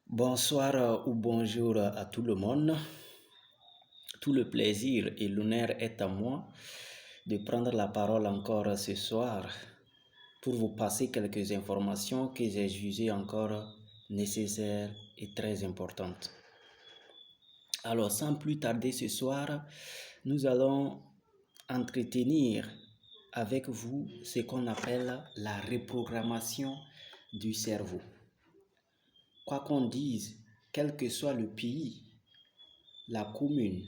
Bonsoir ou bonjour à tout le monde. Tout le plaisir et l'honneur est à moi de prendre la parole encore ce soir pour vous passer quelques informations que j'ai jugées encore nécessaires et très importantes. Alors, sans plus tarder ce soir, nous allons entretenir avec vous ce qu'on appelle la reprogrammation du cerveau. Quoi qu'on dise, quel que soit le pays, la commune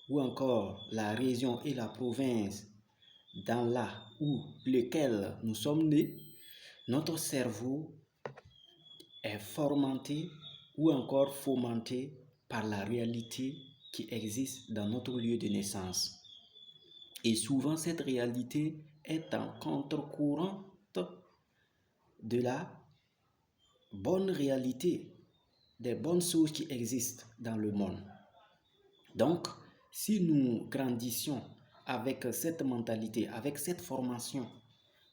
ou encore la région et la province dans la ou lequel nous sommes nés, notre cerveau est formaté ou encore fomenté par la réalité qui existe dans notre lieu de naissance. Et souvent, cette réalité est en contre-courant de la bonne réalité, des bonnes choses qui existent dans le monde. Donc, si nous grandissions avec cette mentalité, avec cette formation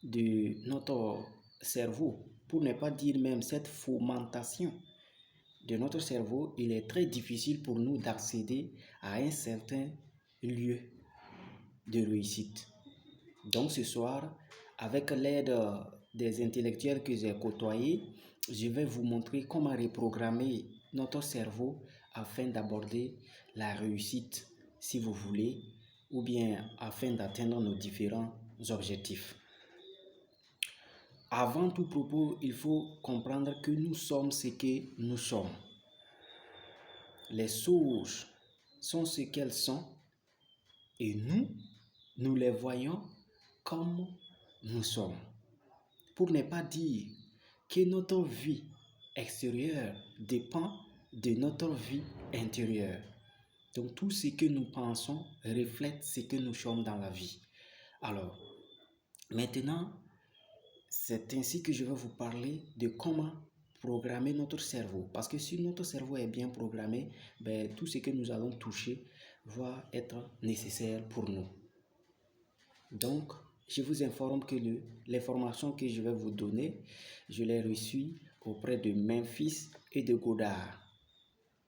de notre cerveau, pour ne pas dire même cette fomentation de notre cerveau, il est très difficile pour nous d'accéder à un certain lieu de réussite. Donc ce soir, avec l'aide des intellectuels que j'ai côtoyés, je vais vous montrer comment reprogrammer notre cerveau afin d'aborder la réussite, si vous voulez, ou bien afin d'atteindre nos différents objectifs. Avant tout propos, il faut comprendre que nous sommes ce que nous sommes. Les choses sont ce qu'elles sont et nous les voyons comme nous sommes. Pour ne pas dire que notre vie extérieure dépend de notre vie intérieure. Donc tout ce que nous pensons reflète ce que nous sommes dans la vie. Alors, maintenant, c'est ainsi que je vais vous parler de comment programmer notre cerveau. Parce que si notre cerveau est bien programmé, tout ce que nous allons toucher va être nécessaire pour nous. Donc, je vous informe que les formations que je vais vous donner, je les reçues auprès de Memphis et de Godard.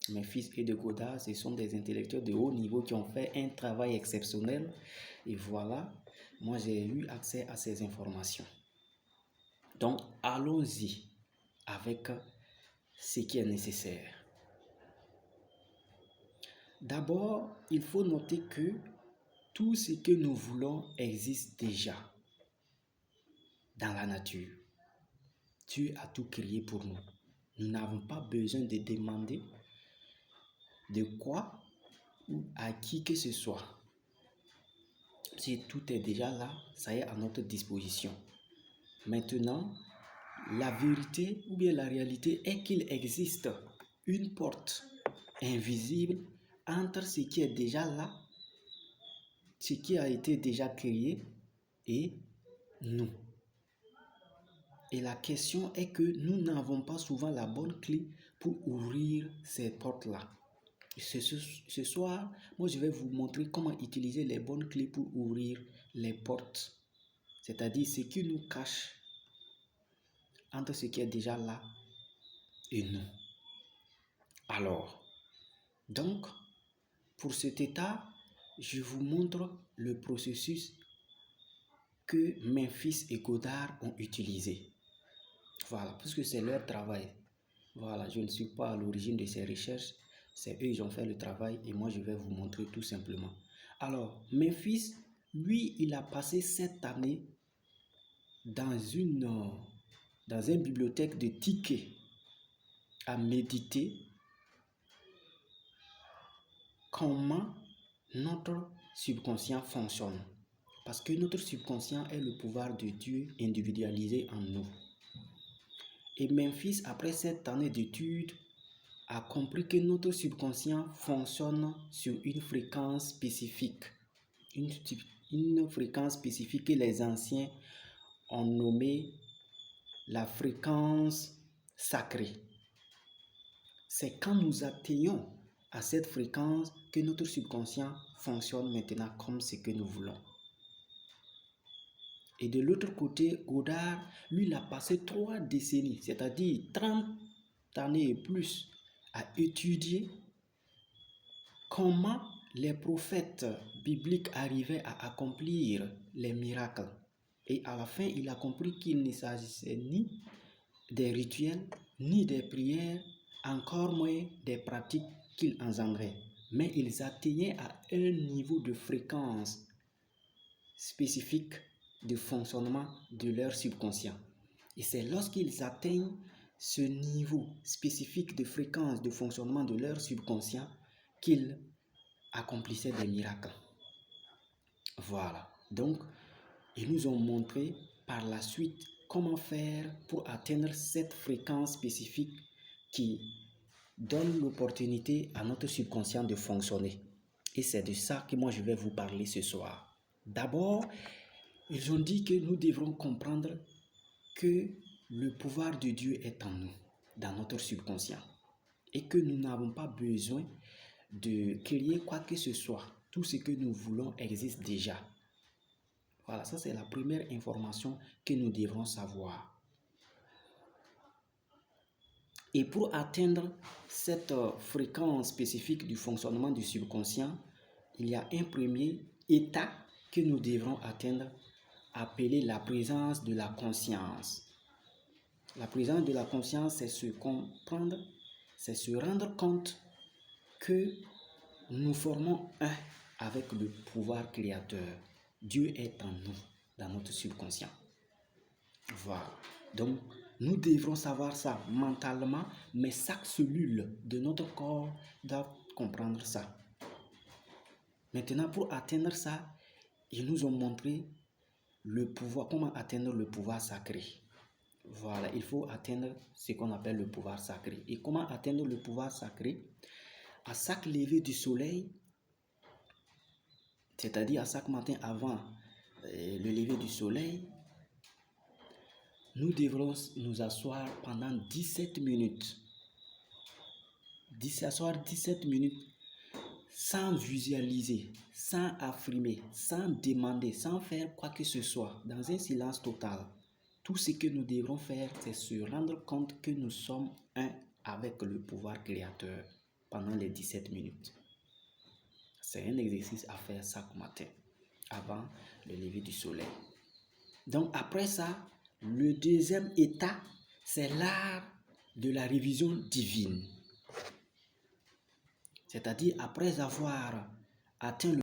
Memphis et de Godard, ce sont des intellectuels de haut niveau qui ont fait un travail exceptionnel. Et voilà, moi j'ai eu accès à ces informations. Donc, allons-y avec ce qui est nécessaire. D'abord, il faut noter que tout ce que nous voulons existe déjà dans la nature. Dieu a tout créé pour nous. Nous n'avons pas besoin de demander de quoi ou à qui que ce soit. Si tout est déjà là, ça est à notre disposition. Maintenant, la vérité ou bien la réalité est qu'il existe une porte invisible entre ce qui est déjà là, ce qui a été déjà créé et nous. Et la question est que nous n'avons pas souvent la bonne clé pour ouvrir ces portes-là. Ce soir, moi je vais vous montrer comment utiliser les bonnes clés pour ouvrir les portes. C'est-à-dire ce qui nous cache entre ce qui est déjà là et nous. Alors, donc, pour cet état, je vous montre le processus que Memphis et Godard ont utilisé. Voilà, puisque c'est leur travail. Voilà, je ne suis pas à l'origine de ces recherches. C'est eux qui ont fait le travail et moi je vais vous montrer tout simplement. Alors, Memphis, lui, il a passé 7 années dans une bibliothèque de tickets à méditer comment notre subconscient fonctionne. Parce que notre subconscient est le pouvoir de Dieu individualisé en nous. Et Memphis, après 7 années d'études, a compris que notre subconscient fonctionne sur une fréquence spécifique. Une fréquence spécifique que les anciens ont nommée la fréquence sacrée. C'est quand nous atteignons à cette fréquence que notre subconscient fonctionne maintenant comme ce que nous voulons. Et de l'autre côté, Godard, lui, il a passé 3 décennies, c'est-à-dire années et plus à étudier comment les prophètes bibliques arrivaient à accomplir les miracles. Et à la fin, il a compris qu'il ne s'agissait ni des rituels, ni des prières, encore moins des pratiques qu'ils engendraient. Mais ils atteignaient à un niveau de fréquence spécifique de fonctionnement de leur subconscient. Et c'est lorsqu'ils atteignent ce niveau spécifique de fréquence de fonctionnement de leur subconscient qu'ils accomplissaient des miracles. Voilà. Donc, ils nous ont montré par la suite comment faire pour atteindre cette fréquence spécifique qui donne l'opportunité à notre subconscient de fonctionner. Et c'est de ça que moi je vais vous parler ce soir. D'abord, ils ont dit que nous devrons comprendre que le pouvoir de Dieu est en nous, dans notre subconscient. Et que nous n'avons pas besoin de créer quoi que ce soit. Tout ce que nous voulons existe déjà. Voilà, ça c'est la première information que nous devrons savoir. Et pour atteindre cette fréquence spécifique du fonctionnement du subconscient, il y a un premier état que nous devrons atteindre, appelé la présence de la conscience. La présence de la conscience, c'est se comprendre, c'est se rendre compte que nous formons un avec le pouvoir créateur. Dieu est en nous, dans notre subconscient. Voilà. Donc, nous devrons savoir ça mentalement, mais chaque cellule de notre corps doit comprendre ça. Maintenant, pour atteindre ça, ils nous ont montré le pouvoir, comment atteindre le pouvoir sacré. Voilà, il faut atteindre ce qu'on appelle le pouvoir sacré. Et comment atteindre le pouvoir sacré? À chaque lever du soleil, c'est-à-dire à chaque matin avant le lever du soleil, nous devrons nous asseoir pendant 17 minutes. S'asseoir 17 minutes sans visualiser, sans affirmer, sans demander, sans faire quoi que ce soit, dans un silence total. Tout ce que nous devrons faire, c'est se rendre compte que nous sommes un avec le pouvoir créateur pendant les 17 minutes. C'est un exercice à faire chaque matin, avant le lever du soleil. Donc après ça, le deuxième état, c'est l'art de la révision divine. C'est-à-dire après avoir atteint le